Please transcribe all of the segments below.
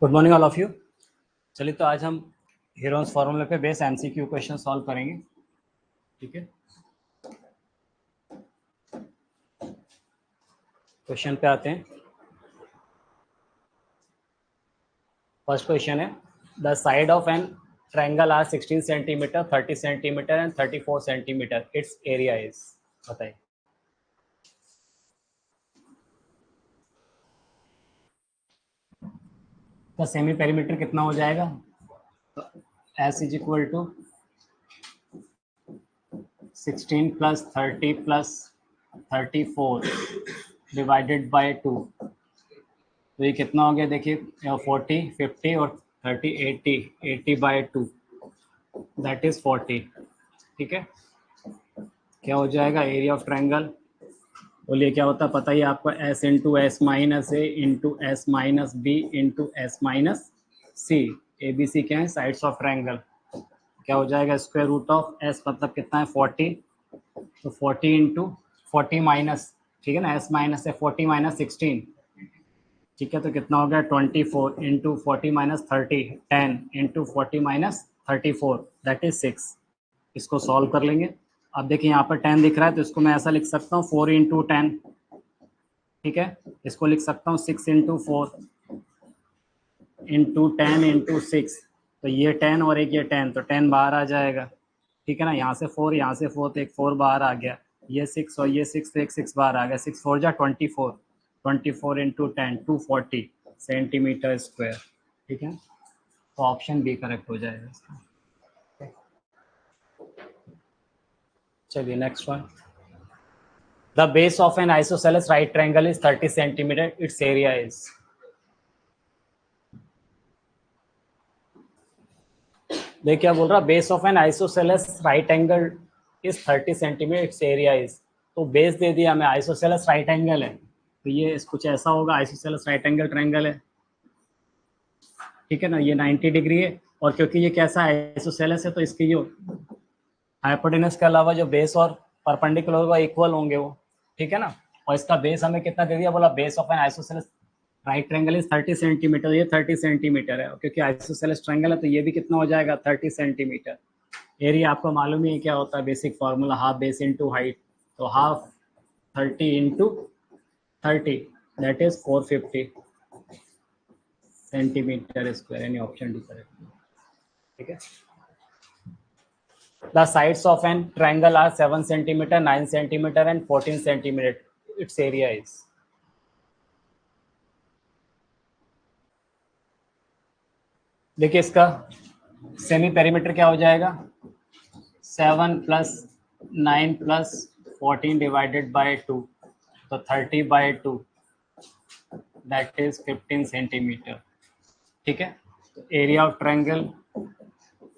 Good morning all of you. चलिए तो आज हम हीरोन्स फॉर्मूले पे बेस एमसीक्यू क्वेश्चन सॉल्व करेंगे। ठीक है, क्वेश्चन पे आते हैं। फर्स्ट क्वेश्चन है, the side of an triangle are 16 centimetre, 30 centimetre and 34 centimetre, its area is. बताइए। तो सेमी पेरीमीटर कितना हो जाएगा? S is equal to 16 plus 30 plus 34 divided by 2। तो ये कितना हो गया? देखिए 40, 50 और 30, 80, 80 बाय 2 दैट इज 40। ठीक है, क्या हो जाएगा? Area of triangle. बोलिए क्या होता है? पता ही आपको, s into S minus A into S minus B into S minus c. A b c क्या है? Sides of triangle. क्या हो जाएगा? स्क्वायर रूट ऑफ एस मतलब कितना है? 40। तो 40 इंटू 40 माइनस, ठीक है ना, एस माइनस है 40 माइनस 16। ठीक है, तो कितना हो गया? 24 into 40 minus 30, 10 into 40 minus 34 that is 6। इसको सॉल्व कर लेंगे। अब देखिए यहाँ पर 10 दिख रहा है, तो इसको मैं ऐसा लिख सकता हूँ 4 इंटू 10। ठीक है, इसको लिख सकता हूँ 6 इंटू 4 इंटू 10 इंटू 6। तो ये 10 और एक ये 10, तो 10 बाहर आ जाएगा। ठीक है ना, यहाँ से 4, यहाँ से 4, तो एक 4 बाहर आ गया। ये 6 और ये 6, तो एक 6 बाहर आ गया। 6 4 जा 24, 24 इंटू 10 240 सेंटीमीटर स्क्वायर। ठीक है, तो ऑप्शन बी करेक्ट हो जाएगा इसका। चलिए next one, the base of N isosceles right triangle is 30 centimetre, its area is. देखिए क्या बोल रहा, base of N isosceles right angle is 30 centimetre, its area is. तो बेस दे दिया हमें, आइसोसेलेस राइट एंगल है, तो ये कुछ ऐसा होगा, आइसोसेलेस राइट एंगल ट्रायंगल है। ठीक है ना, ये 90 डिग्री है, और क्योंकि ये कैसा है? आइसोसेलेस है, तो इसकी जो हाइपोटेनस के अलावा जो बेस और परपेंडिकुलर होगा इक्वल होंगे वो। ठीक है ना, और इसका बेस हमें कितना दे दिया? बोला base of N isosceles right triangle is 30 centimetre. ये 30 सेंटीमीटर है, क्योंकि आइसोसेलेस ट्रायंगल है तो ये भी कितना हो जाएगा? 30 सेंटीमीटर। एरिया आपको मालूम ही क्या होता है, basic formula half base into height. तो half 30 into 30 that is 450 centimetre square, यानी ऑप्शन डी करेक्ट। ठीक है, the sides of an triangle are 7 centimetre, 9 centimetre and 14 centimetre, its area is. देखिए इसका सेमी पेरीमीटर क्या हो जाएगा? 7 प्लस 9 प्लस 14 डिवाइडेड बाय 2, तो 30 बाय 2 दैट इज 15 सेंटीमीटर। ठीक है, तो area of triangle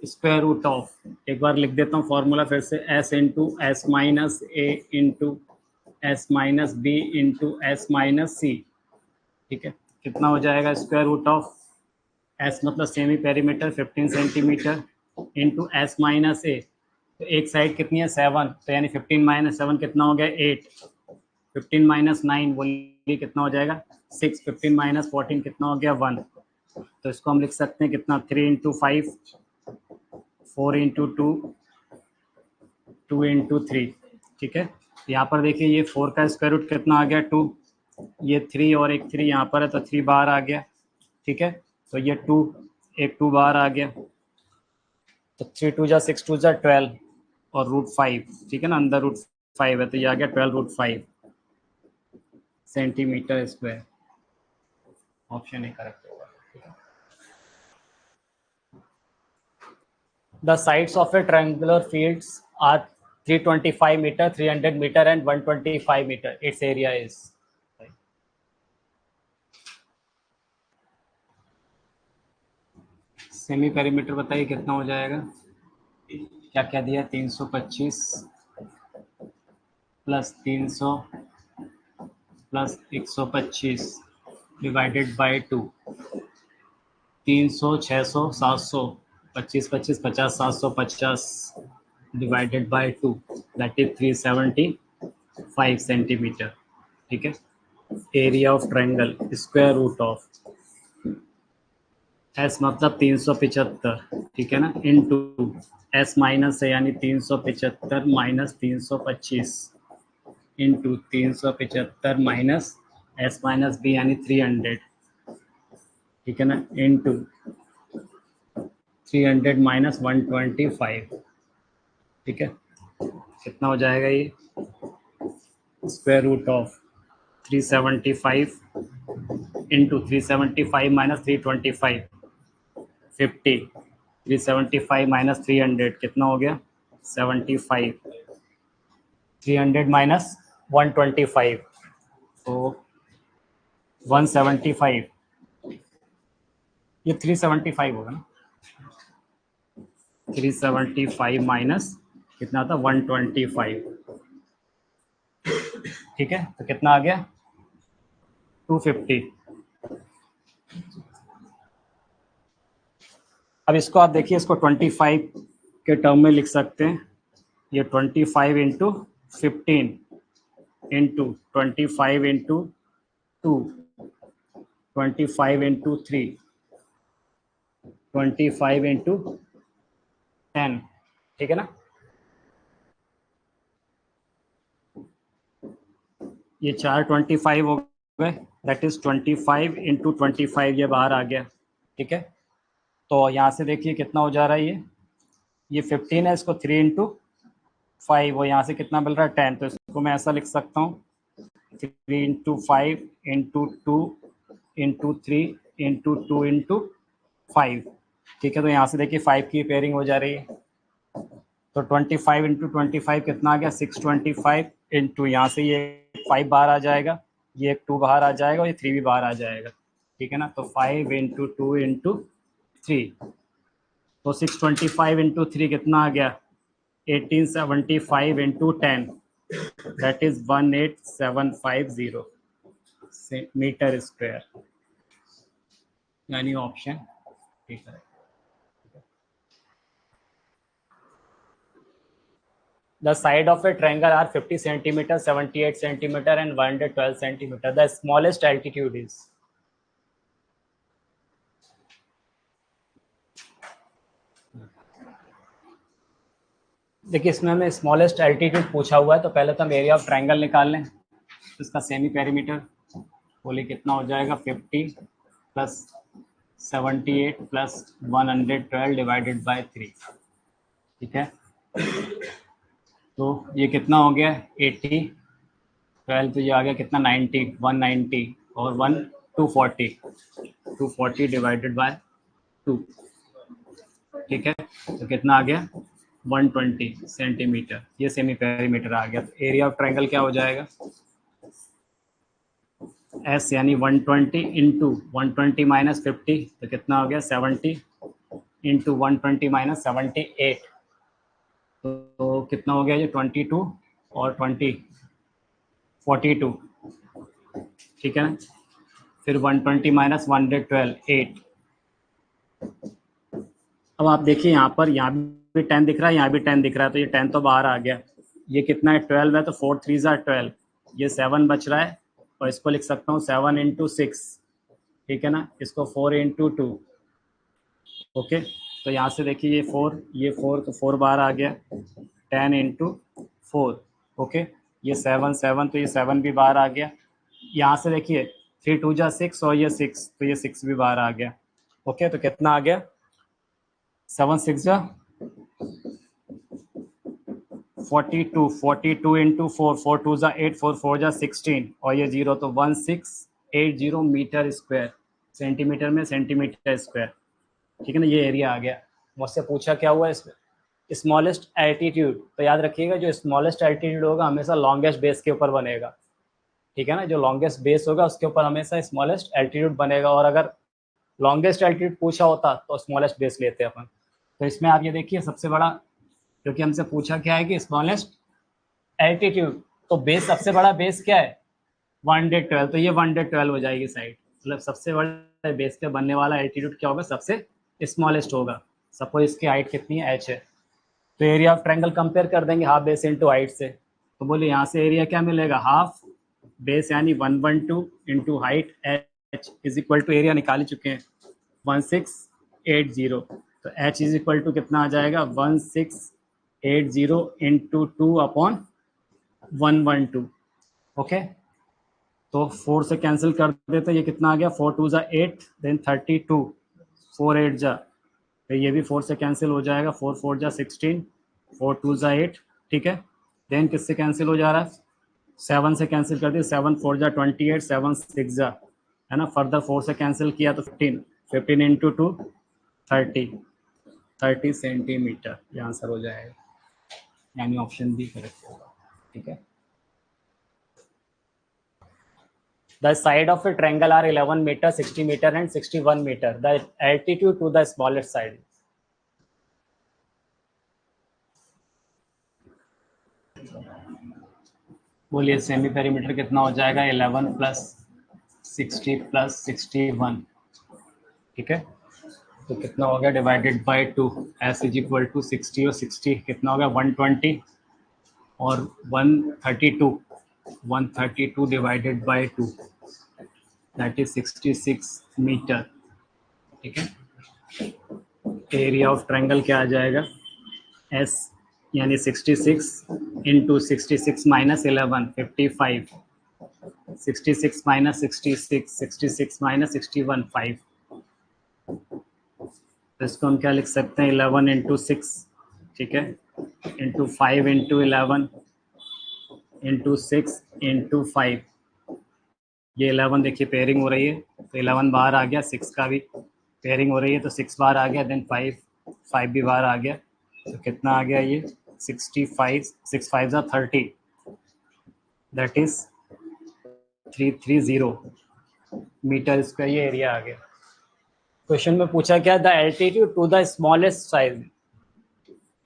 square root of, एक बार लिख देता हूँ फॉर्मूला फिर से, एस इंटू एस माइनस ए into S minus B into S minus C. ठीक है, कितना हो जाएगा? स्क्वायर रूट ऑफ एस मतलब semi perimeter 15 centimetre into S minus A. तो एक साइड कितनी है? 7, तो यानी 15 माइनस 7 कितना हो गया? 8। 15 माइनस 9 बोलिए कितना हो जाएगा? 6। 15 माइनस 14 कितना हो गया? 1। तो इसको हम लिख सकते हैं कितना? 3 इंटू 5, 4 इंटू 2, 2 इंटू 3। ठीक है, यहाँ पर देखिए ये 4 का स्क्वायर रूट कितना आ गया? 2। ये 3 और एक 3 यहाँ पर है, तो 3 बाहर आ गया। ठीक है, तो ये 2, एक 2 बाहर आ गया, तो 3 2 जा 6 2 जा 12 और रूट 5। ठीक है ना, अंदर रूट 5 है, तो ये आ गया 12 रूट 5 सेंटीमीटर स्क्वायर। ऑप्शन ए करेक्ट होगा। The sides of a triangular fields are 325 metre, 300 metre and 125 metre, its area is. Semi perimeter बताइए कितना हो जाएगा? क्या क्या दिया? 325 plus 300 plus 125 divided by 2। 300 600 700, 25 25 50 750 divided by 2 that is 375 centimetre. ठीक है, area of triangle square root of S मतलब 375, ठीक है ना, इनटू एस माइनस है यानी 375 minus 325 into 375 minus s minus b यानी 300, ठीक है ना, इंटू 300 माइनस 125, ठीक है। कितना हो जाएगा ये, square root of 375 into 375 minus 325 50, 375 minus 300 कितना हो गया 75, 300 माइनस 125 तो 175, ये 375 होगा ना, 375 माइनस कितना था 125, ठीक है, तो कितना आ गया 250। अब इसको आप देखिए, इसको 25 के टर्म में लिख सकते हैं, ये 25 into 15 into 25 into 2, 25 into 3, 25 into 10, ठीक है ना। ये चार 25 हो गए, दैट इज 25 इंटू 25, ये बाहर आ गया, ठीक है। तो यहाँ से देखिए कितना हो जा रहा है, ये 15 है, इसको 3 इंटू 5, वो यहाँ से कितना मिल रहा है 10, तो इसको मैं ऐसा लिख सकता हूँ 3 into 5 into 2 into 3 into 2 into 5, ठीक है। तो यहाँ से देखिए 5 की पेयरिंग हो जा रही है, तो 25 इंटू 25 कितना आ गया 625 इंटू यहाँ से ये 5 बाहर आ जाएगा, ये एक 2 बाहर आ जाएगा और ये 3 भी बाहर आ जाएगा, ठीक है ना। तो 5 इंटू 2 इंटू 3, तो 625 इंटू 3 कितना आ गया 1875 into 10, that is 18750 metre square, यानी ऑप्शन ठीक है। The side of a triangle are 50 centimeter, 78 centimeter, and 112 centimeter. The smallest altitude is. देखिए इसमें हमें स्मॉलेस्ट एल्टीट्यूड पूछा हुआ है, तो पहले तो हम एरिया ऑफ ट्राइंगल निकाल लें, तो इसका सेमी पेरीमीटर बोले कितना हो जाएगा 50 प्लस 78 प्लस 112 डिवाइडेड बाय 3, ठीक है। तो ये कितना हो गया 80, 12 तो ये आ गया कितना 90, 190 और 240, 240 डिवाइडेड बाय 2, ठीक है। तो कितना आ गया 120 सेंटीमीटर, ये सेमी पेरीमीटर आ गया। तो एरिया ऑफ ट्राइंगल क्या हो जाएगा, एस यानी 120 इंटू 120 माइनस 50, तो कितना हो गया 70 इंटू 120 माइनस 78, तो कितना हो गया ये 22 और 20 42, ठीक है ना। फिर 120 माइनस 112 8। अब आप देखिए यहाँ पर, यहाँ भी 10 दिख रहा है, यहाँ भी 10 दिख रहा है, तो ये 10 तो बाहर आ गया, ये कितना है 12 है, तो 4 3 12, ये 7 बच रहा है, और इसको लिख सकता हूँ 7 इंटू 6, ठीक है ना, इसको 4 इंटू 2, ओके। तो यहाँ से देखिए ये 4, ये 4, तो 4 बाहर आ गया, 10 इंटू 4, ओके। ये 7 7, तो ये 7 भी बाहर आ गया। यहाँ से देखिए 3 2 जा 6 और ये 6, तो ये 6 भी बाहर आ गया, ओके। तो कितना आ गया 7 6 जा 42, 42 इंटू 4, 4 2 जा 8, 4 4 जा 16 और ये 0, तो 1680 मीटर स्क्वायर, सेंटीमीटर में सेंटीमीटर स्क्वायर, ठीक है ना। ये एरिया आ गया। मुझसे पूछा क्या हुआ इसमें स्मॉलेस्ट एल्टीट्यूड, तो याद रखिएगा जो स्मॉलेस्ट एल्टीट्यूड होगा हमेशा लॉन्गेस्ट बेस के ऊपर बनेगा, ठीक है ना। जो लॉन्गेस्ट बेस होगा उसके ऊपर हमेशा स्मॉलेस्ट एल्टीट्यूड बनेगा, और अगर लॉन्गेस्ट एल्टीट्यूड पूछा होता तो स्मॉलेस्ट बेस लेते हैं अपन। तो इसमें आप ये देखिए सबसे बड़ा, क्योंकि हमसे पूछा क्या है कि स्मॉलेस्ट एल्टीट्यूड, तो बेस सबसे बड़ा बेस क्या है 112, तो ये 112 हो जाएगी साइड, मतलब सबसे बड़ा बेस पे बनने वाला एल्टीट्यूड क्या होगा सबसे स्मॉलेस्ट होगा। सपोज इसकी हाइट कितनी है h है, तो एरिया ऑफ ट्रायंगल कंपेयर कर देंगे हाफ बेस इनटू हाइट से, तो बोले यहाँ से एरिया क्या मिलेगा हाफ बेस यानी 112 into height h is equal to area निकाल चुके हैं 1680, तो h इज इक्वल टू कितना आ जाएगा 1680 इंटू 2/112। ओके, तो 4 से कैंसिल कर देते, ये कितना आ गया 4 2 ज़ा 8, देन 32, 4 8 जा, तो ये भी 4 से कैंसिल हो जाएगा, 4 4 जा 16, 4 2 ज़ा 8, ठीक है। देन किससे कैंसिल हो जा रहा है, 7 से कैंसिल कर दिया, 7 4 जा 28, 7 6 जा, है ना, फर्दर 4 से कैंसिल किया तो 15, 15 इंटू 2 30 सेंटीमीटर, ये आंसर हो जाएगा, यानी ऑप्शन बी करेक्ट होगा, ठीक है। The side of a triangle are 11 meter, 60 meter and 61 meter. The altitude to the smallest side. बोलिए सेमी पेरीमीटर कितना हो जाएगा 11 प्लस 60 प्लस 61, ठीक है, तो कितना हो गया divided by 2, s is equal to 60 और 60 कितना हो गया 120 और 132 divided by 2 that is 66 metre, ठीक है। एरिया ऑफ ट्रायंगल क्या आ जाएगा, एस यानी 66 इंटू 66 माइनस 11 55, 66 माइनस 66, 66 माइनस 61 5, तो इसको हम क्या लिख सकते हैं 11 इंटू 6, ठीक है, इंटू 5 इंटू 11 इंटू 6 इंटू 5, ये 11 देखिए पेयरिंग हो रही है तो 11 बाहर आ गया, 6 का भी पेयरिंग हो रही है तो 6 बाहर आ गया, देन 5 भी बाहर आ गया, तो कितना आ गया ये 65, 6 5 30, दैट इज 330 मीटर स्क्वायर, ये एरिया आ गया। क्वेश्चन में पूछा क्या, the altitude to the smallest side,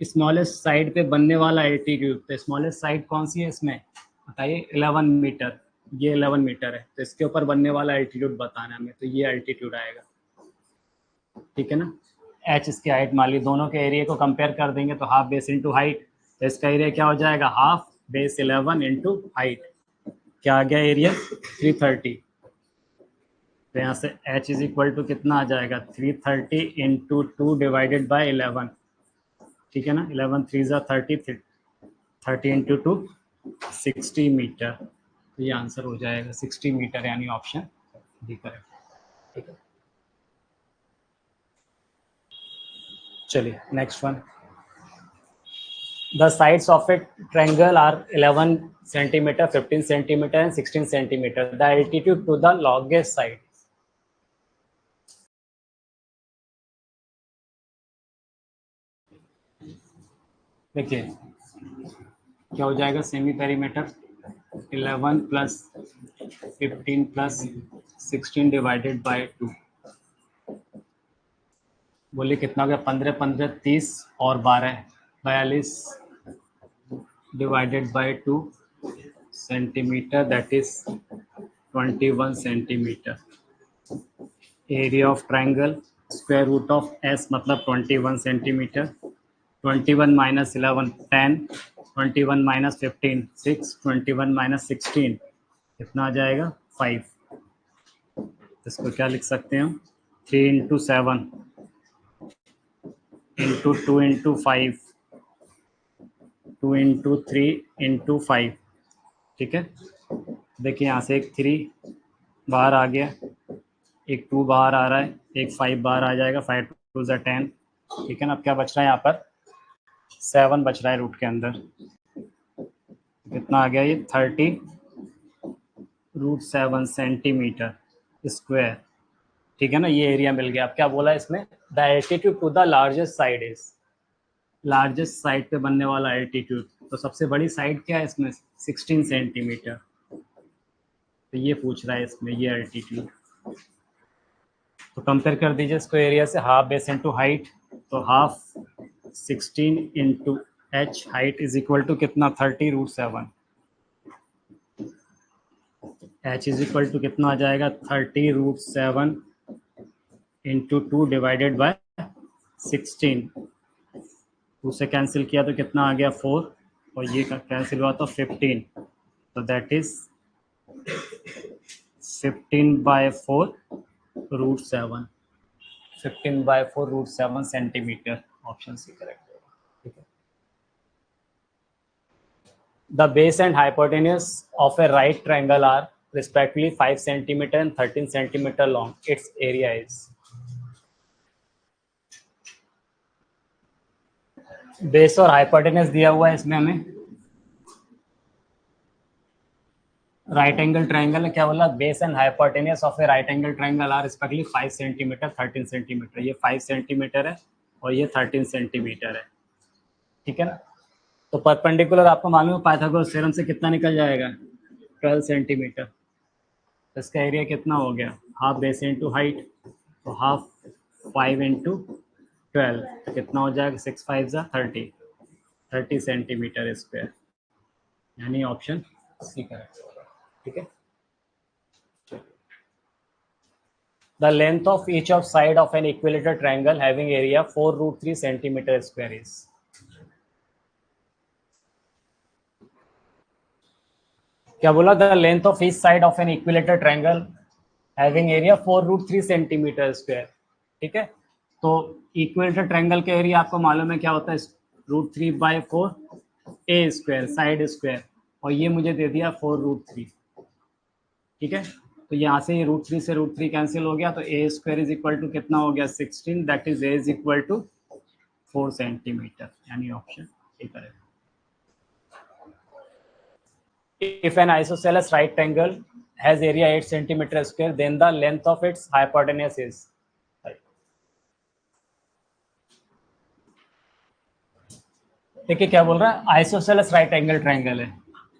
smallest side पे बनने वाला एल्टीट्यूड, तो स्मॉलेस्ट साइड कौन सी है इसमें बताइए 11 मीटर, ये 11 मीटर है, तो इसके ऊपर बनने वाला एल्टीट्यूड बताना है हमें, तो ये एल्टीट्यूड आएगा, ठीक है ना। एच इसकी हाइट मान ली, दोनों के एरिया को कंपेयर कर देंगे तो हाफ बेस इंटू हाइट, तो इसका एरिया क्या हो जाएगा हाफ बेस 11 इंटू हाइट, क्या आ गया एरिया 330, तो यहाँ से h इज इक्वल टू कितना आ जाएगा 330 इंटू 2 डिवाइडेड बाई 11, ठीक है ना, 11 3 ज़ा 30, 30 इंटू 2 60 मीटर, तो ये आंसर हो जाएगा 60 मीटर, यानी ऑप्शन डी करेक्ट, ठीक है। चलिए next one, the sides of a triangle are 11 centimetre, 15 centimetre and 16 centimetre, the altitude to the longest side, देखिए क्या हो जाएगा semi perimeter 11 plus 15 plus 16 divided by 2, बोलिए कितना हो गया 15 15 30 और 12 42 divided by 2 centimetre, that is 21 centimetre. Area of triangle square root of S मतलब 21 सेंटीमीटर, 21 माइनस 11 10, 21 माइनस 15 6, 21 माइनस 16 कितना आ जाएगा 5, इसको क्या लिख सकते हैं हम 3 into 7 into 2 into 5, 2 into 3 into 5, ठीक है। देखिए यहाँ से एक 3 बाहर आ गया, एक 2 बाहर आ रहा है, एक 5 बाहर आ जाएगा, 5 2 ज़ा 10, ठीक है ना। अब क्या बच रहा है यहाँ पर 7 बच रहा है रूट के अंदर, कितना आ गया ये 30√7 सेंटीमीटर स्क्वायर, ठीक है ना, ये एरिया मिल गया। अब क्या बोला इसमें, the altitude to the largest side is, largest side पे बनने वाला एल्टीट्यूड, तो सबसे बड़ी साइड क्या है इसमें 16 सेंटीमीटर, तो ये पूछ रहा है इसमें ये एल्टीट्यूड, तो कंपेयर कर दीजिए इसको एरिया से, हाफ बेस इंटू हाइट, तो half 16 into h height is equal to कितना 30√7, एच इज इक्वल टू कितना आ जाएगा 30√7 इंटू 2 डिवाइडेड बाय 16, 2 से कैंसिल किया तो कितना आ गया 4 और ये कैंसिल हुआ तो 15, तो that is 15/4√7, 15/4√7 centimetre, option c correct होगा, ठीक है। The base and hypotenuse of a right triangle are respectively 5 centimeter and 13 centimeter long. Its area is. Base और हाइपोटेनस दिया हुआ है इसमें हमें। राइट एंगल ट्रायंगल क्या बोला, base and hypotenuse of a right angle triangle are respectively 5 centimetre 13 centimetre. ये 5 centimetre है और ये 13 सेंटीमीटर है, ठीक है ना। तो परपेंडिकुलर आपको मालूम है पाइथागोरस थ्योरम से कितना निकल जाएगा, 12 सेंटीमीटर। तो इसका एरिया कितना हो गया, हाफ बेस इंटू हाइट, तो हाफ 5 इंटू 12, तो कितना हो जाएगा, 6 5 जा 30 सेंटीमीटर स्क्वायर, यानी ऑप्शन सी करेक्ट होगा, ठीक है। The length of each of side of an equilateral triangle having area 4√3 centimeter square is. क्या बोला, the length of each side of an equilateral triangle having area 4√3 centimetre square, ठीक है। तो equilateral triangle का area आपको मालूम है क्या होता है, √3/4 ए स्क्वायर साइड स्क्वायर, और ये मुझे दे दिया 4√3, ठीक है। तो यहाँ से ये √3 से √3 कैंसिल हो गया, तो a square is equal to कितना हो गया, 16, that is a is equal to 4 centimetre, यानी option A correct. If an isosceles right triangle has area 8 centimeter square, then the length of its hypotenuse is. देखिए क्या बोल रहा है, isosceles right angle triangle है,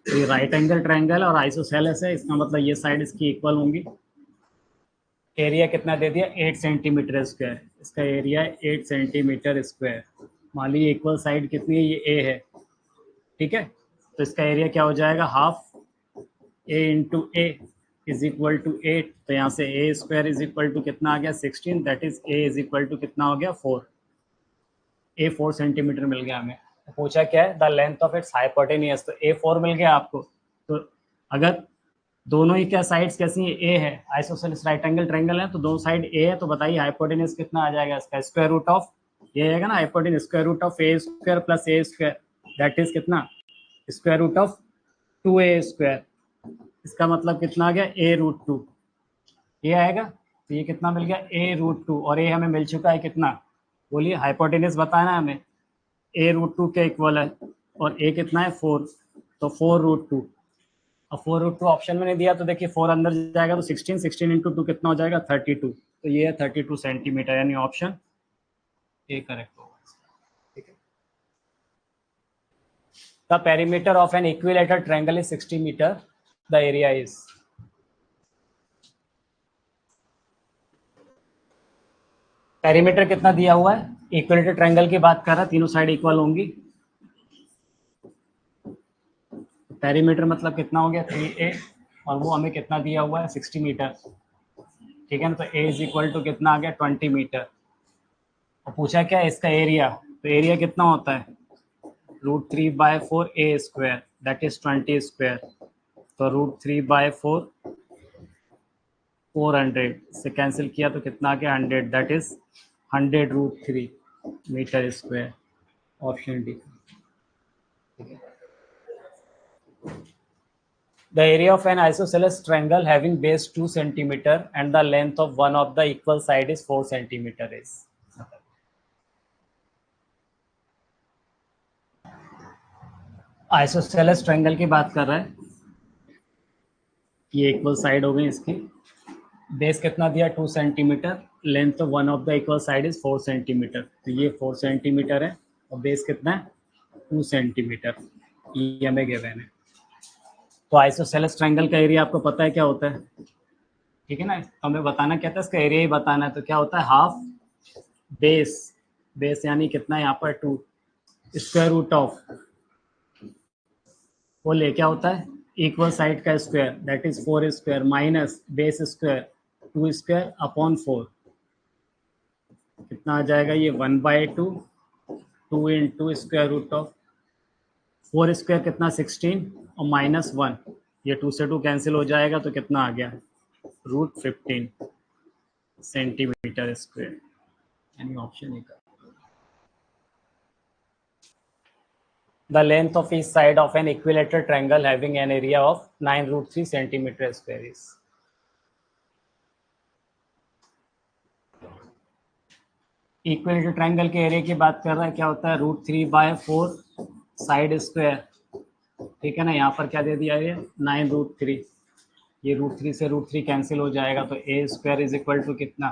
तो ये राइट एंगल ट्रायंगल और आइसोसेलेस है, इसका मतलब ये साइड इसकी इक्वल होंगी। एरिया कितना दे दिया, 8 सेंटीमीटर स्क्वायर, इसका एरिया 8 सेंटीमीटर स्क्वायर। मान लीजिए इक्वल साइड कितनी है, ये ए है, ठीक है। तो इसका एरिया क्या हो जाएगा, half a into a is equal to 8, तो यहाँ से a square is equal to कितना आ गया, 16, that is a is equal to कितना हो गया, 4। ए 4 सेंटीमीटर मिल गया हमें। तो पूछा क्या है, the length of its hypotenuse, तो ए 4 मिल गया आपको। तो अगर दोनों ही क्या साइड्स कैसी है, ए है, आइसोसेलेस राइट एंगल ट्रायंगल है, तो दोनों साइड ए है, तो बताइए हाइपोटेनियस कितना आ जाएगा इसका, स्क्वायर रूट ऑफ ये आएगा ना, hypotenuse square root of a square plus a square, that is कितना, square root of 2a square. इसका मतलब कितना आ गया, a√2, ये आएगा। तो ये कितना मिल गया, a√2, और ये हमें मिल चुका है कितना, बोलिए, हाइपोटेनस बताना हमें, a√2 के इक्वल है, और a कितना है 4, तो 4√2। अब 4√2 ऑप्शन में नहीं दिया, तो देखिए 4 अंदर जाएगा तो 16 इंटू 2 कितना हो जाएगा, 32, तो ये है 32 सेंटीमीटर, यानी ऑप्शन ए करेक्ट होगा, ठीक है। The perimeter of an equilateral triangle is 60 meter. The area is. Perimeter कितना दिया हुआ है, इक्विलेटरल ट्रायंगल की बात कर रहा है, तीनों साइड इक्वल होंगी। पेरीमीटर मतलब कितना हो गया, 3a, और वो हमें कितना दिया हुआ है, 60 मीटर, ठीक है ना। तो a इज इक्वल टू कितना आ गया, 20 मीटर। और पूछा क्या है इसका एरिया, तो एरिया कितना होता है, √3/4 a square, that is 20 square, तो √3/4 400 से कैंसिल किया तो कितना आ गया, 100, that is 100√3 metre square, option d. The area of an isosceles triangle having base 2 centimeter and the length of one of the equal side is 4 centimeter is. Isosceles triangle की बात कर रहा है, ये इक्वल साइड हो गई इसकी, base कितना दिया, 2 centimetre, length of one of the equal side is 4 centimetre, तो ये 4 सेंटीमीटर है, और बेस कितना है, 2 सेंटीमीटर, ये हमें गिवन है। तो आइसोसेलेस ट्रायंगल का एरिया आपको पता है क्या होता है, ठीक है ना। तो हमें बताना क्या था, इसका एरिया ही बताना है, तो क्या होता है, हाफ बेस यानी कितना है यहाँ पर 2, स्क्वायर रूट ऑफ, वो ले क्या होता है, इक्वल साइड का square, that is 4 square minus base square 2 square upon 4, कितना आ जाएगा, ये 1/2, 2 into square root of 4 square कितना, 16, और माइनस 1, ये 2 से 2 कैंसिल हो जाएगा, तो कितना आ गया, √15 सेंटीमीटर स्क्वायर, यानी ऑप्शन ए का। The length of each side of an equilateral triangle having an area of 9√3 centimeter square is। Equilateral triangle के एरिया की बात कर रहा है, क्या होता है √3/4 साइड स्क्वायर, ठीक है ना। यहाँ पर क्या दे दिया है 9√3, ये √3 से √3 कैंसिल हो जाएगा, तो a square is equal to कितना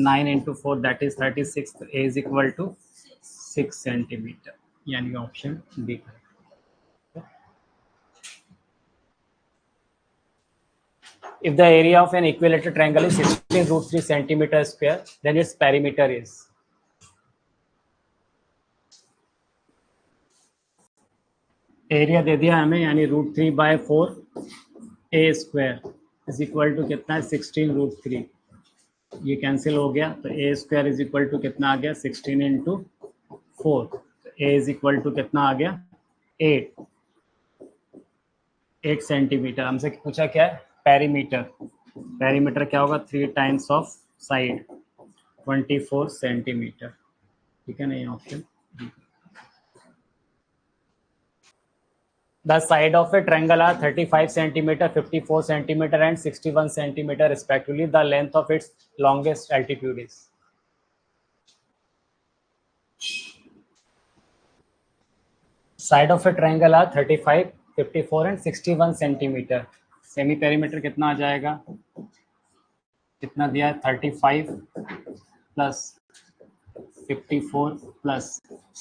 9 इंटू 4 दैट इज 36, तो a is equal to 6 centimetre, यानी option b. If the area of an equilateral triangle is 16√3 centimeter square, then its perimeter is। Area दे दिया हमें, यानी √3/4 a square is equal to कितना है 16√3, ये कैंसिल हो गया, तो a square is equal to कितना आ गया 16 into 4, a is equal to कितना आ गया 8 सेंटीमीटर। हमसे पूछा क्या है पेरीमीटर, पेरीमीटर क्या होगा 3 टाइम्स ऑफ साइड 24 सेंटीमीटर, ठीक है ना, ये option. The side of a triangle are 35 centimeter, 54 centimeter and 61 centimeter respectively. The length of its longest altitude is। Side of a triangle are 35, 54 and 61 centimeter। Semi perimeter कितना आ जाएगा, कितना दिया है 35 plus 54 plus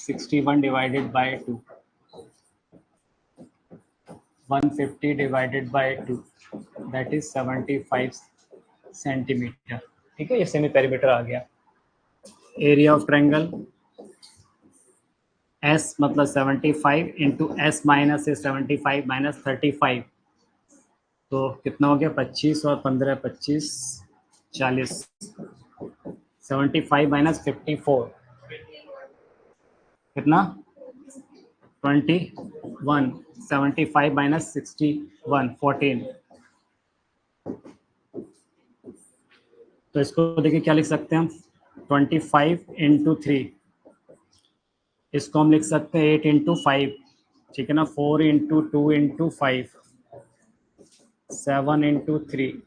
61 divided by 2, 150 divided by 2 that is 75 centimetre, ठीक है, ये semi perimeter आ गया। एरिया ऑफ ट्रायंगल एस मतलब 75 इंटू एस माइनस है 75 माइनस 35, तो कितना हो गया 25 और 15 25 40, 75 माइनस 54 कितना 21, 75 माइनस 61 14, तो इसको देखिए क्या लिख सकते हैं हम 25 इंटू 3, इसको हम लिख सकते हैं 8 इंटू 5, ठीक है ना, 4 इंटू 2 इंटू 5, 7 इंटू 3,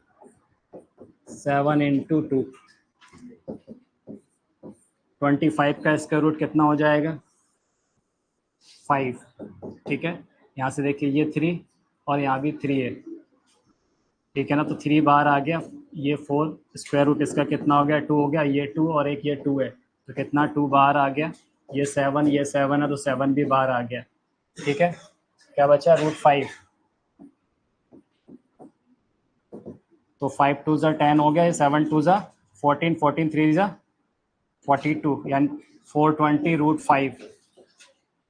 7 इंटू 2, 25 का स्क्वायर रूट कितना हो जाएगा 5, ठीक है। यहाँ से देखिए ये 3 और यहाँ भी 3 है, ठीक है ना, तो 3 बाहर आ गया, ये 4 स्क्वायर रूट इसका कितना हो गया 2 हो गया, ये 2 और एक ये 2 है, तो कितना 2 बाहर आ गया, ये 7 है, तो 7 भी बाहर आ गया, ठीक है। क्या बचा √5, तो 5 2 ज़ा 10 हो गया, 7 2 ज़ा 14, 14 3 ज़ा 42, यानी 420 √5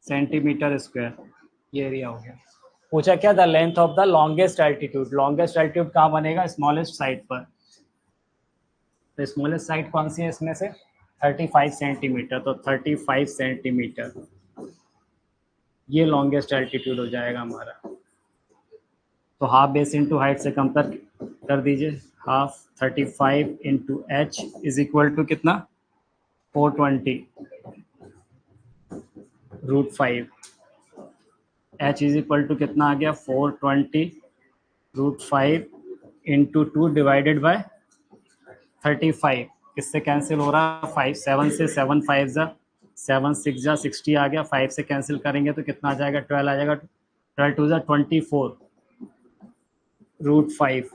सेंटीमीटर स्क्वायर, ये एरिया हो गया। पूछा क्या the length of the longest altitude, longest altitude कहाँ बनेगा स्मॉलेस्ट साइड पर, तो स्मॉलेस्ट साइड कौन सी है इसमें से 35 सेंटीमीटर, तो 35 सेंटीमीटर ये लॉन्गेस्ट एल्टीट्यूड हो जाएगा हमारा। तो हाफ बेस इंटू हाइट से कम कर दीजिए, half 35 into h is equal to कितना 420 √5, एच इज इक्वल टू कितना आ गया 420 √5 इंटू 2 डिवाइडेड बाय 35, किससे कैंसिल हो रहा है 5, 7 से 7 5 जा 7 6 जा 60 आ गया, 5 से कैंसिल करेंगे तो कितना आ जाएगा 12 आ जाएगा, 12 2 जा 24 √5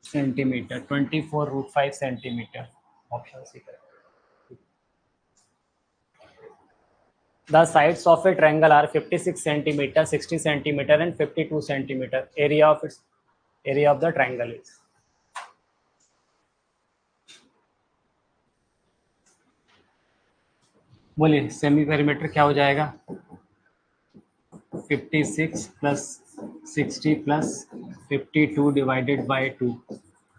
centimetre, 24 √5 centimetre, option c correct. The sides of a triangle are 56 centimeter, 60 centimeter and 52 centimeter. Area of the triangle is। बोलिए सेमी पेरीमीटर क्या हो जाएगा 56 प्लस 60 प्लस 52 डिवाइडेड बाय 2,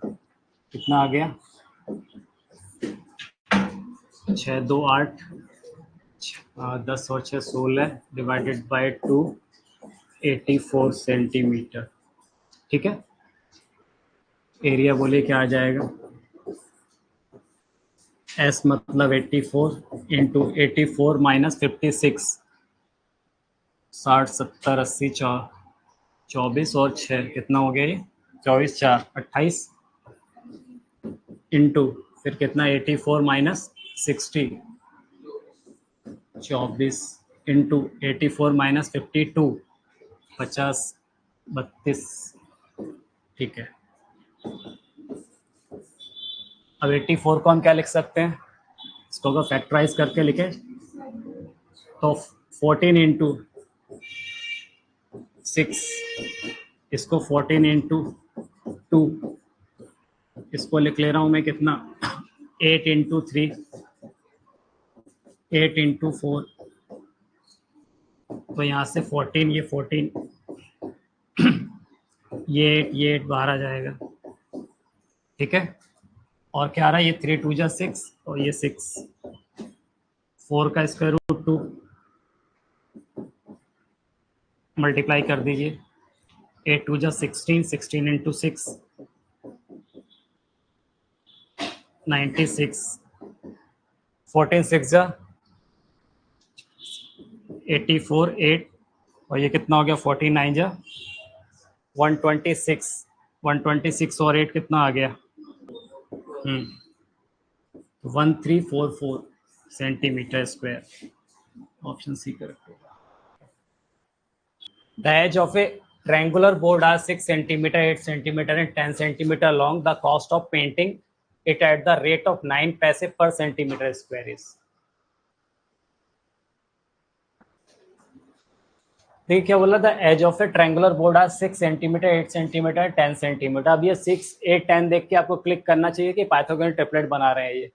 कितना आ गया 6 2 8, 10 और 6 16 डिवाइडेड बाय 2 84 सेंटीमीटर, ठीक है। एरिया बोलिए क्या आ जाएगा एस मतलब 84 इंटू 84 माइनस 56, 60 70 80 24 और 6 कितना हो गया ये 24 4 28 इंटू फिर कितना 84 माइनस 60 24 इंटू 84 माइनस 52 50 32 ठीक है। अब 84 को हम क्या लिख सकते हैं, इसको अगर फैक्टराइज करके लिखे तो 14 इंटू 6, इसको 14 इंटू 2, इसको लिख ले रहा हूं मैं कितना 8 इंटू 3, 8 इंटू 4, तो यहाँ से 14 ये 14 ये 8 बाहर आ जाएगा ठीक है। और क्या आ रहा है ये 3 2 जा 6 और ये 6, 4 का स्क्वायर रूट 2 मल्टीप्लाई कर दीजिए 8 2 जा 16, 16 इंटू 6 96, 14 6 जा 84 8 और ये कितना हो गया 49 जा 126, 126 और 8 कितना आ गया 1344 centimetre square, option c correct होगा। The edge of a triangular board are 6 centimeter, 8 centimeter and 10 centimeter long. The cost of painting it at the rate of 9 paise per centimeter square is. देखिए क्या बोला था, edge of a triangular board are 6 centimetre, 8 centimetre, 10 centimetre. अब ये 6 8 10 देख के आपको click करना चाहिए कि पाइथागोरन ट्रिपलेट बना रहे हैं ये,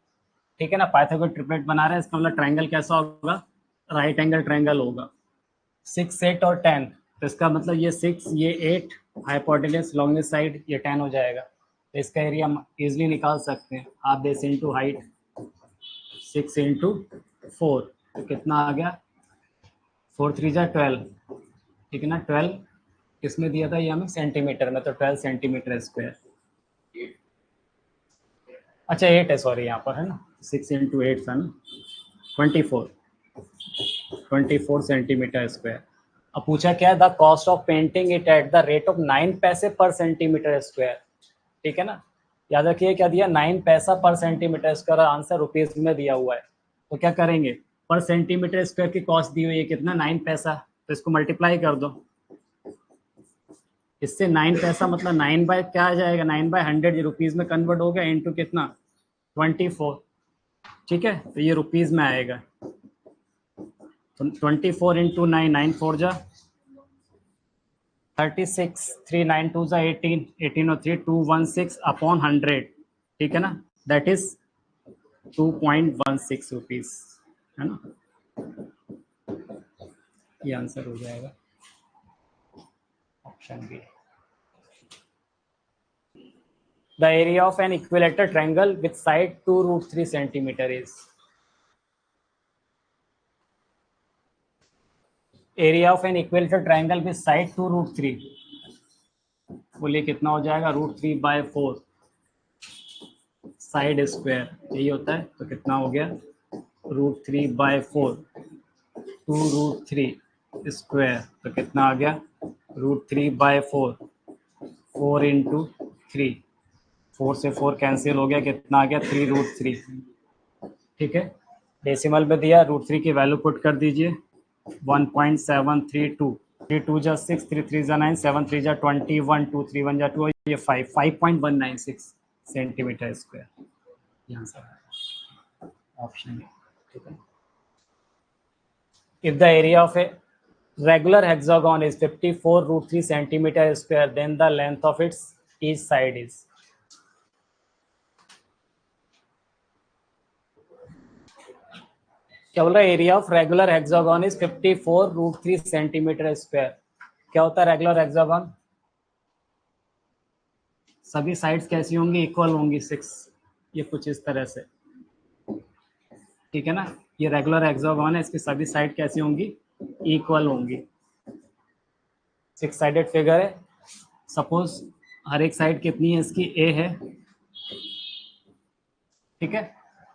ठीक है ना। पाइथागोरन ट्रिपलेट बना रहे हैं, इसका मतलब ट्रायंगल कैसा होगा, राइट एंगल ट्रायंगल होगा। 6 8 और 10, तो इसका मतलब ये 6 ये 8 हाइपोटेनस लॉन्गेस्ट साइड ये 10 हो जाएगा, तो इसका एरिया हम इजिली निकाल सकते हैं। Half base into height 6 into 4, तो कितना आ गया 4 3 जा 12, ठीक है ना। 12 किसमें दिया था ये हमें सेंटीमीटर में, तो 12 सेंटीमीटर स्क्वायर। अच्छा 8 है सॉरी यहाँ पर है ना, 6 इंटू 8 था ना 24 सेंटीमीटर स्क्वायर। अब पूछा क्या है, the cost of painting it at the rate of 9 पैसे पर सेंटीमीटर स्क्वायर, ठीक है ना। याद रखिए क्या दिया 9 पैसा पर सेंटीमीटर स्क्वायर, आंसर रुपीज में दिया हुआ है। तो क्या करेंगे, पर सेंटीमीटर स्क्वायर की कॉस्ट दी हुई है कितना 9 पैसा, तो इसको मल्टीप्लाई कर दो इससे। 9 पैसा मतलब 9 बाय क्या आ जाएगा, 9 बाय 100 रुपीज में कन्वर्ट हो गया इंटू कितना 24, ठीक है। तो ये रुपीज में आएगा, तो 24 इंटू 9, 9 4 जा 36, 3 9 2 जा 18, 18 और 3 216 अपॉन 100, ठीक है ना, दैट इज 2.16 रुपीज, है ना। ये आंसर हो जाएगा option b. The area of an equilateral triangle with side 2√3 centimetre is, area of an equilateral triangle with side 2√3, बोलिए कितना हो जाएगा √3/4 साइड स्क्वायर, यही होता है, तो कितना हो गया √3/4 2√3 स्क्वायर, तो कितना आ गया √3/4 4 इंटू 3, 4 से 4 कैंसिल हो गया, कितना आ गया 3√3, ठीक है। डेसिमल में दिया √3 की वैल्यू पुट कर दीजिए 1.732, 3 2 जा 6, 3 3 जा 9, 7 3 जा 21, 2 3 1 जा 2, ये 5.196 सेंटीमीटर स्क्वायर, यहाँ से ऑप्शन है, ठीक है। If the area of a regular hexagon is 54√3 centimeter square, then the length of its each side is, क्या बोल रहा है, area of regular hexagon is 54√3 centimetre square. क्या होता है रेगुलर हेक्सागोन, सभी साइड्स कैसी होंगी, इक्वल होंगी 6, ये कुछ इस तरह से, ठीक है ना। ये रेगुलर हेक्सागोन है, इसकी सभी साइड कैसी होंगी, इक्वल होंगी। 6 साइडेड फिगर है, सपोज हर एक साइड कितनी है इसकी, ए है, ठीक है।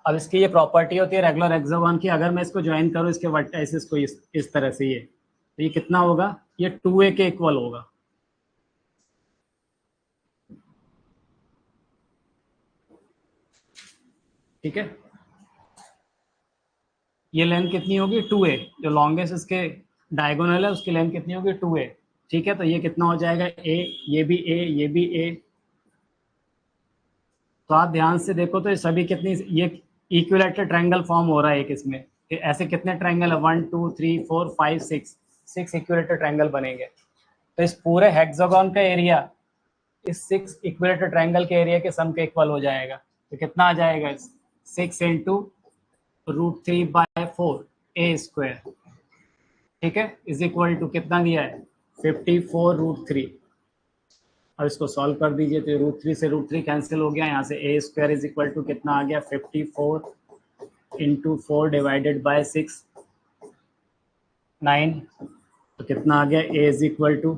अब इसकी ये प्रॉपर्टी होती है रेगुलर हेक्सागोन की, अगर मैं इसको ज्वाइन करूँ इसके वर्टाइसेस को इस तरह से, ये तो ये कितना होगा, ये 2a के इक्वल होगा। ठीक है, ये लेंथ कितनी होगी 2a, जो लॉन्गेस्ट इसके डायगोनल है उसकी लेंथ कितनी होगी 2a। ठीक है, तो ये कितना हो जाएगा a, ये भी a, ये भी a। तो आप ध्यान से देखो तो ये सभी कितनी, ये इक्विलेटरल ट्रायंगल फॉर्म हो रहा है एक इसमें, कि ऐसे कितने ट्रायंगल है 1 2 3 4 5 6 इक्विलेटरल ट्रायंगल बनेंगे। तो इस पूरे हेक्सागोन का एरिया इस 6 इक्विलेटरल ट्रायंगल के एरिया के सम के इक्वल हो जाएगा। तो कितना आ जाएगा 6 इंटू √3/4 a स्क्वायर। ठीक है, इज इक्वल टू कितना दिया है 54√3। अब इसको सॉल्व कर दीजिए तो √3 से √3 कैंसिल हो गया, यहाँ से a square is equal to कितना आ गया 54 इंटू 4 डिवाइडेड बाय 6 9। तो कितना आ गया a is equal to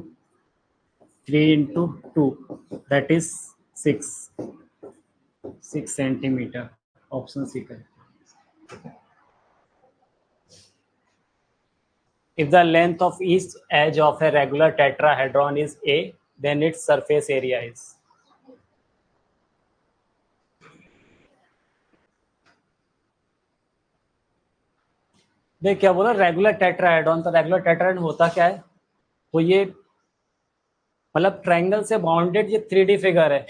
3 into 2 that is 6 centimetre. Option c करें। If the length of each edge of a regular tetrahedron is a, then its surface area is। देख क्या बोला, रेगुलर टेट्राहेड्रॉन। तो regular tetrahedron होता क्या है, तो ये मतलब ट्रायंगल से बाउंडेड ये 3D फिगर है।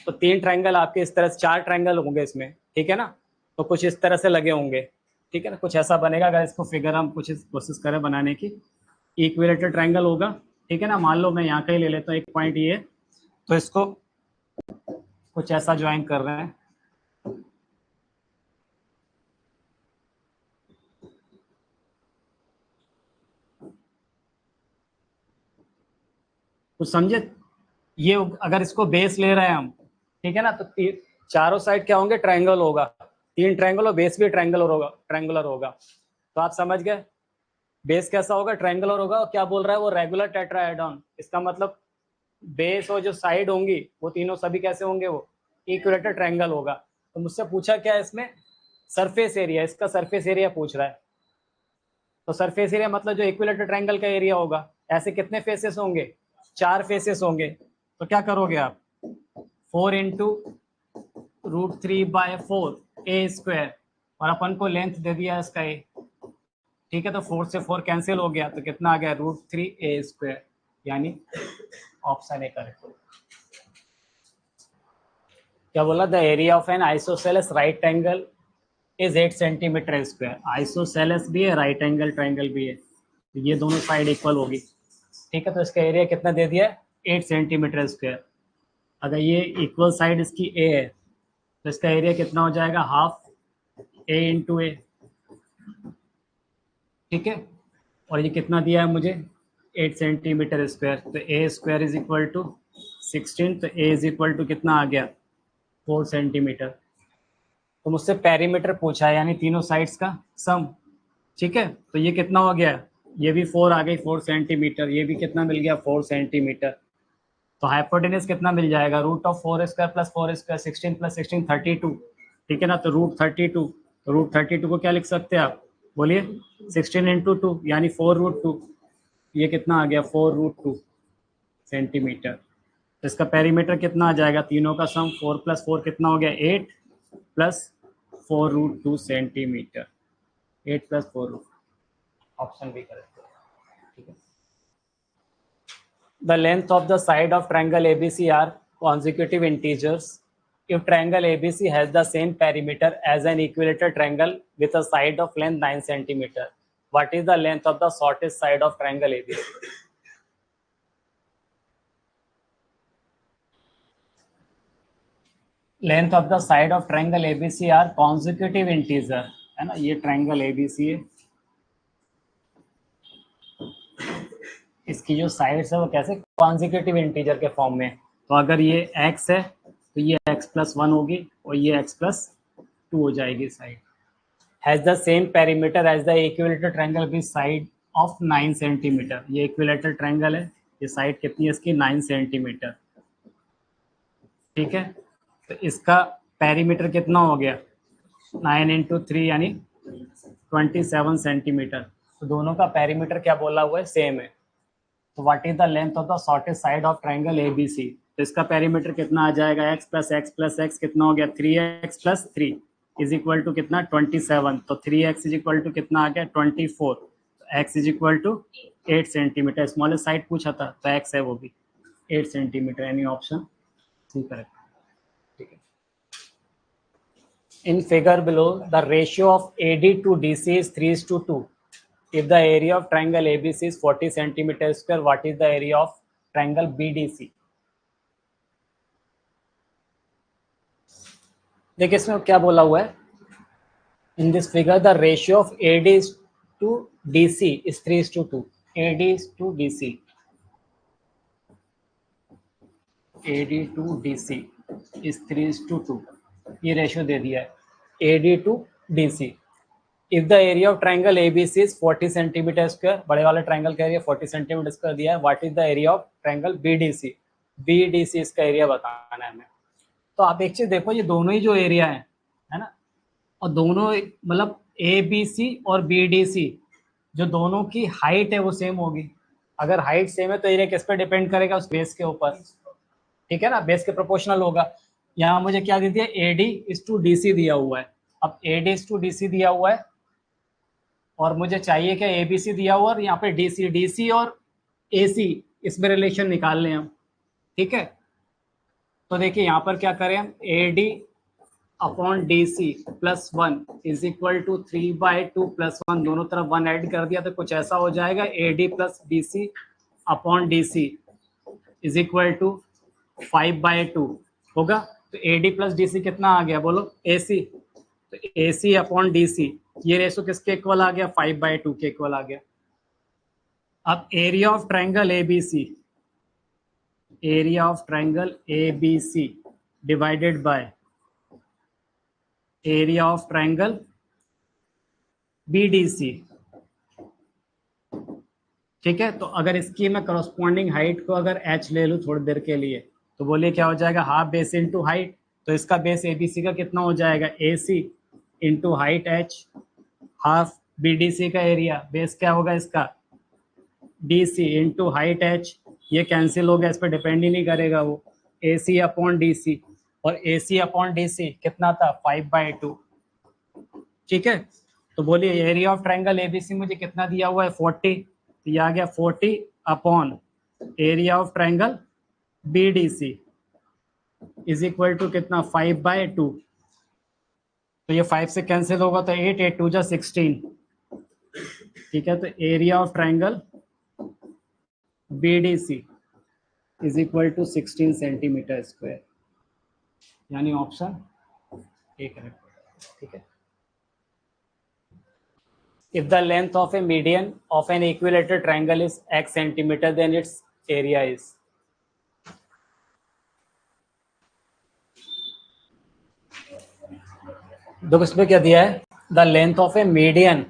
तो 3 ट्रायंगल आपके इस तरह से, 4 ट्रायंगल होंगे इसमें, ठीक है ना। तो कुछ इस तरह से लगे होंगे, ठीक है ना, कुछ ऐसा बनेगा। अगर इसको फिगर हम कुछ कोशिश करें बनाने की, इक्विलेटरल ट्रायंगल होगा, ठीक है ना। मान लो मैं यहाँ का ही ले लेता हूँ एक पॉइंट ये, तो इसको कुछ ऐसा ज्वाइन कर रहे हैं। कुछ समझे, ये अगर इसको बेस ले रहे हैं हम, ठीक है ना, तो चारों साइड क्या होंगे, ट्रायंगल होगा, 3 ट्रायंगल और बेस भी ट्रायंगुलर होगा। तो आप समझ गए बेस कैसा होगा, ट्रायंगुलर होगा। और क्या बोल रहा है वो, रेगुलर टेट्राहेड्रॉन। इसका मतलब बेस और जो साइड होंगी वो तीनों सभी कैसे होंगे, वो इक्विलेटरल ट्रायंगल होगा। तो मुझसे पूछा क्या है इसमें, सरफेस एरिया, इसका सरफेस एरिया पूछ रहा है। तो सरफेस एरिया मतलब जो इक्विलेटरल ट्रायंगल का एरिया होगा। ऐसे कितने फेसेस होंगे, 4 फेसेस होंगे। तो क्या करोगे आप, 4 इंटू √3/4 a स्क्वायर, और अपन को लेंथ दे दिया इसका a, ठीक है। तो 4 से 4 कैंसिल हो गया, तो कितना आ गया √3a स्क्वायर, यानी ऑप्शन ए करेक्ट। क्या बोला, the area of N isosceles right angle is 8 centimetre square. Isosceles भी है, राइट एंगल ट्रायंगल भी है, तो ये दोनों साइड इक्वल होगी, ठीक है। तो इसका एरिया कितना दे दिया है 8 सेंटीमीटर स्क्वायर। अगर ये इक्वल साइड इसकी ए है तो इसका एरिया कितना हो जाएगा, हाफ a इंटू ए, ठीक है। और ये कितना दिया है मुझे 8 सेंटीमीटर स्क्वायर, तो a square is equal to 16, तो a इज इक्वल टू कितना आ गया 4 सेंटीमीटर। तो मुझसे पेरीमीटर पूछा है, यानी तीनों साइड्स का सम, ठीक है। तो ये कितना हो गया, ये भी 4 आ गई 4 सेंटीमीटर, ये भी कितना मिल गया 4 सेंटीमीटर। तो हाइपोटेनस कितना मिल जाएगा, √4² + 4², 16 + 16 32, ठीक है ना। तो √32, तो √32 को क्या लिख सकते हैं आप, बोलिए 16 इंटू 2 यानी 4√2। ये कितना आ गया 4√2 सेंटीमीटर। तो इसका पेरीमीटर कितना आ जाएगा, तीनों का सम 4 + 4 कितना हो गया 8 + 4√2 सेंटीमीटर, 8 + 4, ऑप्शन बी करेक्ट, ठीक है। The length of the side of triangle ABC are consecutive integers if triangle ABC has the same perimeter as an equilateral triangle with a side of length 9 centimeter. What is the length of the shortest side of triangle ABC? Length of the side of triangle ABC are consecutive integer, है ना। ये triangle ABC है, इसकी जो sides है वो कैसे consecutive integer के फॉर्म में। तो अगर ये x है तो ये x+1 होगी और ये x+2 हो जाएगी साइड। Has the same perimeter as the equilateral triangle with side of 9 centimetre. ये इक्विलेटरल ट्रायंगल है, ये साइड कितनी है इसकी 9 सेंटीमीटर, ठीक है। तो इसका पेरीमीटर कितना हो गया 9 इंटू 3 यानी 27 सेंटीमीटर। तो दोनों का पेरीमीटर क्या बोला हुआ है, सेम है। तो what is the length of the shortest side of triangle a b c. तो इसका पेरीमीटर कितना आ जाएगा, x plus x plus x कितना हो गया 3x plus 3 is equal to कितना 27। तो 3x इज इक्वल टू कितना आ गया 24। तो x is equal to 8 centimetre. Smallest side पूछा था तो x है वो भी 8 सेंटीमीटर, यानी ऑप्शन सी करेक्ट। ठीक है। In figure below, the ratio of AD to DC is 3:2. If the area of triangle ABC is 40 centimeter square, what is the area of triangle BDC? देखिए इसमें क्या बोला हुआ है, in this figure the ratio of AD to DC is 3:2. AD to DC, AD to DC is 3:2. ये ratio दे दिया है AD to DC। If the area of triangle ABC is 40 centimetre square, बड़े वाले ट्राइंगल का area 40 centimetre square दिया है। What is the area of triangle BDC? BDC इसका area बताना है हमें। तो आप एक चीज देखो, ये दोनों ही जो एरिया है ना, और दोनों मतलब ABC और BDC जो दोनों की हाइट है वो सेम होगी। अगर हाइट सेम है तो एरिया किस पे डिपेंड करेगा, उस बेस के ऊपर। ठीक है ना, बेस के प्रोपोर्शनल होगा। यहाँ मुझे क्या दे दिया, AD इज टू DC दिया हुआ है। अब AD इज टू DC दिया हुआ है और मुझे चाहिए क्या, ABC दिया हुआ और यहाँ पे DC और AC इसमें रिलेशन निकाल लें हम। ठीक है, तो देखिए यहाँ पर क्या करें हम, AD upon DC plus 1 is equal to 3/2 plus 1, दोनों तरफ 1 ऐड कर दिया तो कुछ ऐसा हो जाएगा, AD plus DC upon DC is equal to 5/2 होगा। तो AD प्लस DC कितना आ गया बोलो, AC। तो AC अपॉन DC ये रेशो किसके इक्वल आ गया, 5/2 के इक्वल आ गया। अब area of triangle ABC, area of triangle ABC divided by area of triangle BDC। ठीक है, तो अगर इसकी मैं करस्पॉन्डिंग हाइट को अगर h ले लूँ थोड़ी देर के लिए, तो बोलिए क्या हो जाएगा, हाफ बेस इंटू हाइट। तो इसका बेस ABC का कितना हो जाएगा, AC into height h, half BDC का एरिया, बेस क्या होगा इसका DC इंटू हाइट h। ये कैंसिल हो गया, इस पर डिपेंड ही नहीं करेगा वो, AC अपॉन DC, और AC अपॉन DC कितना था 5/2। ठीक है, तो बोलिए एरिया ऑफ ट्राइंगल ABC मुझे कितना दिया हुआ है 40, तो ये आ गया 40 upon area of triangle BDC is equal to कितना 5/2। तो ये 5 से कैंसिल होगा तो 8, 8 2 जा 16। ठीक है, तो area of triangle BDC is equal to 16 centimetre square, यानी ऑप्शन ए करेक्ट। ठीक है, if the length of a median of an equilateral triangle is x centimeter, then its area is, देखो इसमें क्या दिया है, the length of a median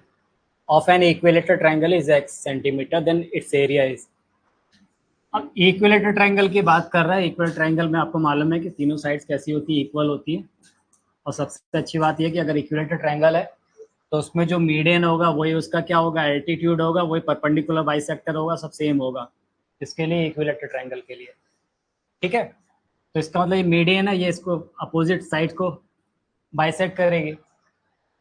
of an equilateral triangle is x centimeter, then its area is। अब equilateral triangle की बात कर रहा है। इक्विलेटरल ट्रायंगल में आपको मालूम है कि तीनों साइड्स कैसी होती है, इक्वल होती है। और सबसे अच्छी बात यह कि अगर इक्विलेटरल ट्रायंगल है तो उसमें जो मीडियन होगा वही उसका क्या होगा, एल्टीट्यूड होगा, वही परपेंडिकुलर बाइसेक्टर होगा, सब सेम होगा इसके लिए, इक्विलेटरल ट्रायंगल के लिए। ठीक है, तो इसका मतलब ये मीडियन है, ये इसको अपोजिट साइड को बाइसेक्ट करेगी,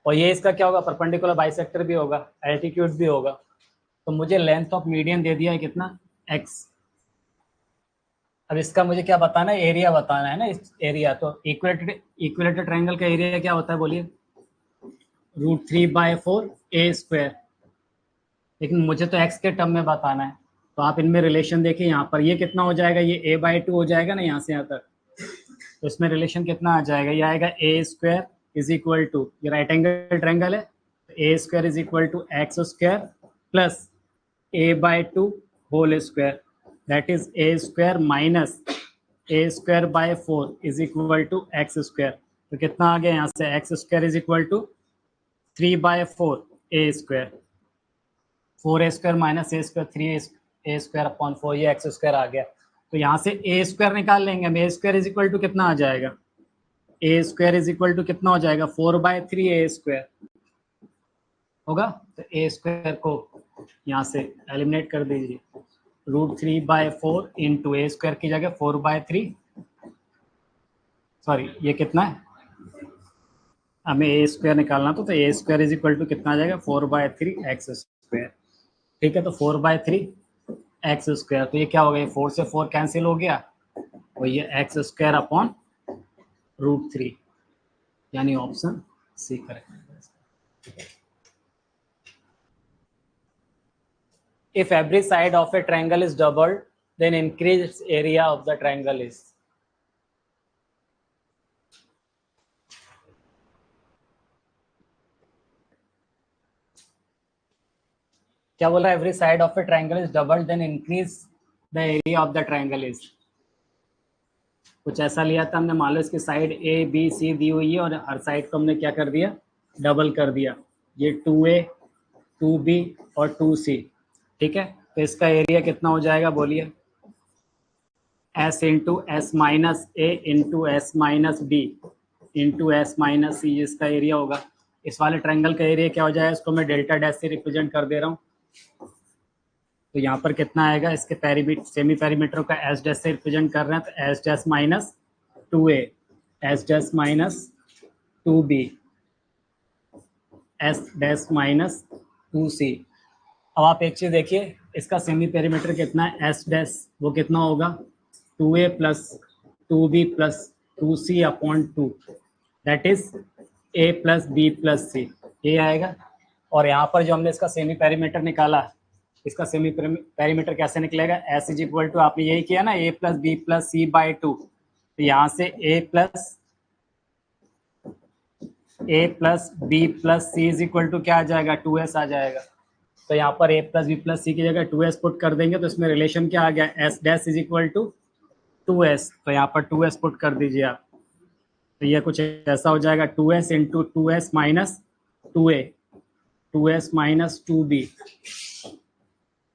और ये इसका क्या होगा, परपेंडिकुलर बाइसेक्टर भी होगा, एल्टीट्यूड भी होगा। तो मुझे लेंथ ऑफ मीडियन दे दिया है कितना, x। अब इसका मुझे क्या बताना है, एरिया बताना है ना, इस एरिया। तो इक्विलेटरल ट्रायंगल का एरिया क्या होता है बोलिए, √3/4 A²। लेकिन मुझे तो x के टर्म में बताना है, तो आप इनमें रिलेशन देखिए, यहाँ पर ये कितना हो जाएगा, ये A/2 हो जाएगा ना यहाँ से यहाँ तक। तो इसमें रिलेशन कितना आ जाएगा, ये आएगा A² इज इक्वल टू, ये राइट एंगल ट्रायंगल है, A² is equal to x² plus A/2 whole square, that is A² minus A²/4 is equal to x²। तो कितना आ गया यहाँ से, x² is equal to 3/4 A², 4A² minus A², 3A² upon 4, ये x² आ गया। तो यहाँ से A² निकाल लेंगे हम, A² इज इक्वल टू कितना आ जाएगा, ए स्क्वायर इज इक्वल टू कितना हो जाएगा 4/3 ए स्क्वायर होगा। तो ए स्क्वायर को यहाँ से एलिमिनेट कर दीजिए, √3/4 इंटू ए स्क्वायर की जगह 4/3, सॉरी ये कितना है, हमें ए स्क्वायर निकालना तो a square is equal to कितना आ जाएगा 4/3 एक्स स्क्वायर। ठीक है, तो 4/3 एक्स स्क्वायर, तो ये क्या हो गया 4 से 4 कैंसिल हो गया, और ये एक्स स्क्वायर अपॉन √3, यानी option c correct. If every side of a triangle is doubled, then increased area of the triangle is. क्या बोला, every side of a triangle is doubled, then increase the area of the triangle is. कुछ ऐसा लिया था हमने, मान लो इसकी side ए b सी दी हुई है और हर साइड को हमने क्या कर दिया, डबल कर दिया, ये 2a 2b और 2c। ठीक है, तो इसका एरिया कितना हो जाएगा बोलिए, s इंटू एस माइनस ए into S minus B into S minus c, इसका एरिया होगा। इस वाले ट्रायंगल का एरिया क्या हो जाएगा, इसको मैं डेल्टा डैश से रिप्रेजेंट कर दे रहा हूँ। तो यहाँ पर कितना आएगा, इसके पेरीमीटर सेमी पेरीमीटर का एस डैश से रिप्रेजेंट कर रहे हैं, तो S dash minus 2a, S dash minus 2b, S dash minus 2c। अब आप एक चीज़ देखिए, इसका सेमी पेरीमीटर कितना है, एस डैश वो कितना होगा 2a plus 2b plus 2c upon 2, that is a plus b plus c, ये आएगा। और यहाँ पर जो हमने इसका सेमी पेरीमीटर निकाला, इसका सेमी पेरीमीटर कैसे निकलेगा, एस इज इक्वल टू, आपने यही किया ना, a plus B plus C by 2, तो यहाँ से a plus B plus C is equal to क्या आ जाएगा 2s आ जाएगा। तो यहाँ पर a प्लस बी प्लस सी की जगह 2s पुट कर देंगे, तो इसमें रिलेशन क्या आ गया, s dash is equal to 2s, तो यहाँ पर 2s पुट कर दीजिए आप, तो ये कुछ ऐसा हो जाएगा 2s into 2s minus 2a, 2s minus 2b,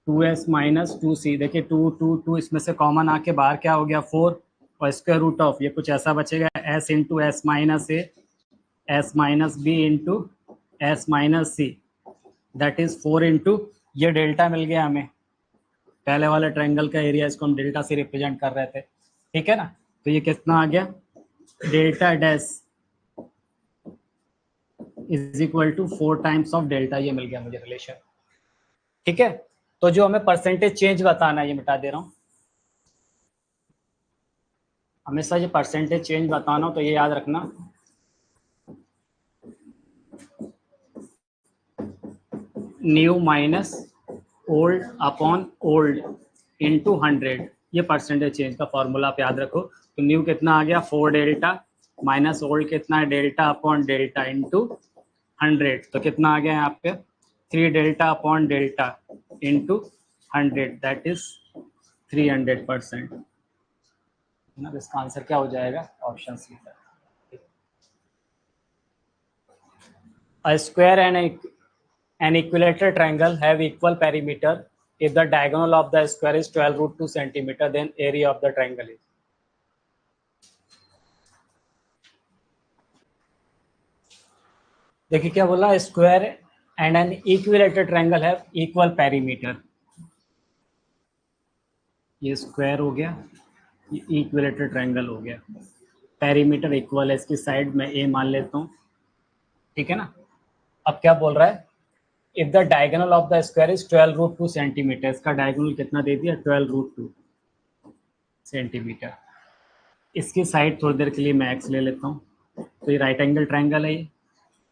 2s minus 2c। देखिए 2 इसमें से कॉमन आके बाहर क्या हो गया 4, और स्क्वायर रूट ऑफ ये कुछ ऐसा बचेगा s into S minus A S minus B into S minus C, that is 4 into, ये डेल्टा मिल गया हमें, पहले वाले ट्रायंगल का एरिया, इसको हम डेल्टा से रिप्रेजेंट कर रहे थे। ठीक है ना, तो ये कितना आ गया, delta dash is equal to 4 times of delta, ये मिल गया मुझे रिलेशन। ठीक है, तो जो हमें परसेंटेज चेंज बताना है, ये मिटा दे रहा हूँ, हमेशा ये परसेंटेज चेंज बताना हो तो ये याद रखना, new minus old upon old into 100, ये परसेंटेज चेंज का फॉर्मूला आप याद रखो। तो न्यू कितना आ गया 4 डेल्टा माइनस ओल्ड कितना है डेल्टा अपॉन डेल्टा इंटू 100, तो कितना आ गया यहाँ पे 3 delta upon delta into 100, that is 300%। ना, इसका आंसर क्या हो जाएगा, option C. A square and an equilateral triangle have equal perimeter. If the diagonal of the square is 12√2 centimeter, then area of the triangle is. देखिए क्या बोला, square and N equilateral triangle have equal perimeter, ये square हो गया, ये equilateral triangle हो गया, perimeter equal है, इसकी साइड में ए मान लेता हूँ। ठीक है ना, अब क्या बोल रहा है, if the diagonal of the square is 12√2 centimetre, इसका डायगोनल कितना दे दिया 12√2 सेंटीमीटर। इसकी साइड थोड़ी देर के लिए मैं एक्स ले लेता हूँ, तो ये राइट एंगल ट्रायंगल है ये,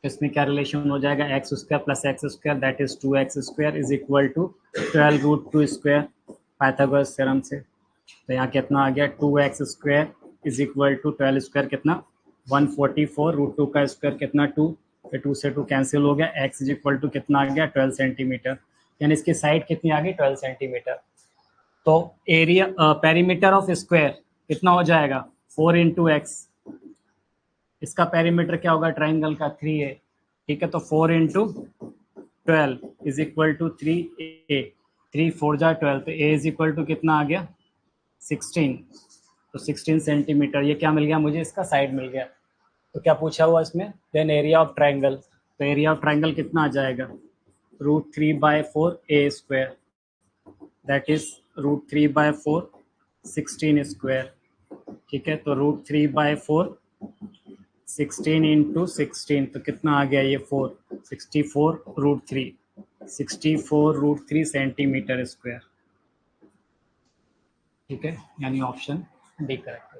इसमें क्या रिलेशन हो जाएगा, X square plus X square that is 2x square is equal to 12√2 square Pythagoras theorem से। तो यहाँ कितना आ गया 2x square is equal to 12 square कितना 144, √2 का स्क्वायर कितना 2, फिर 2 से 2 कैंसिल हो गया, x इज इक्वल टू कितना आ गया 12 सेंटीमीटर, यानी इसकी साइड कितनी आ गई 12 सेंटीमीटर। तो एरिया पेरीमीटर ऑफ स्क्वायर कितना हो जाएगा 4 इंटू एक्स, इसका पेरीमीटर क्या होगा ट्राइंगल का 3a। ठीक है, तो 4 into 12 is equal to 3a, 3 4 जा 12, तो a इज इक्वल टू कितना आ गया 16, तो 16 सेंटीमीटर, ये क्या मिल गया मुझे, इसका साइड मिल गया। तो क्या पूछा हुआ इसमें, देन एरिया ऑफ ट्राइंगल, तो एरिया ऑफ ट्राइंगल कितना आ जाएगा, √3/4 a², दैट इज √3/4 16 स्क्वायर, ठीक है। तो √3/4 16 इंटू 16, तो कितना आ गया ये 4, 64√3 सेंटीमीटर स्क्वायर, ठीक है, यानी ऑप्शन डी करेक्ट है।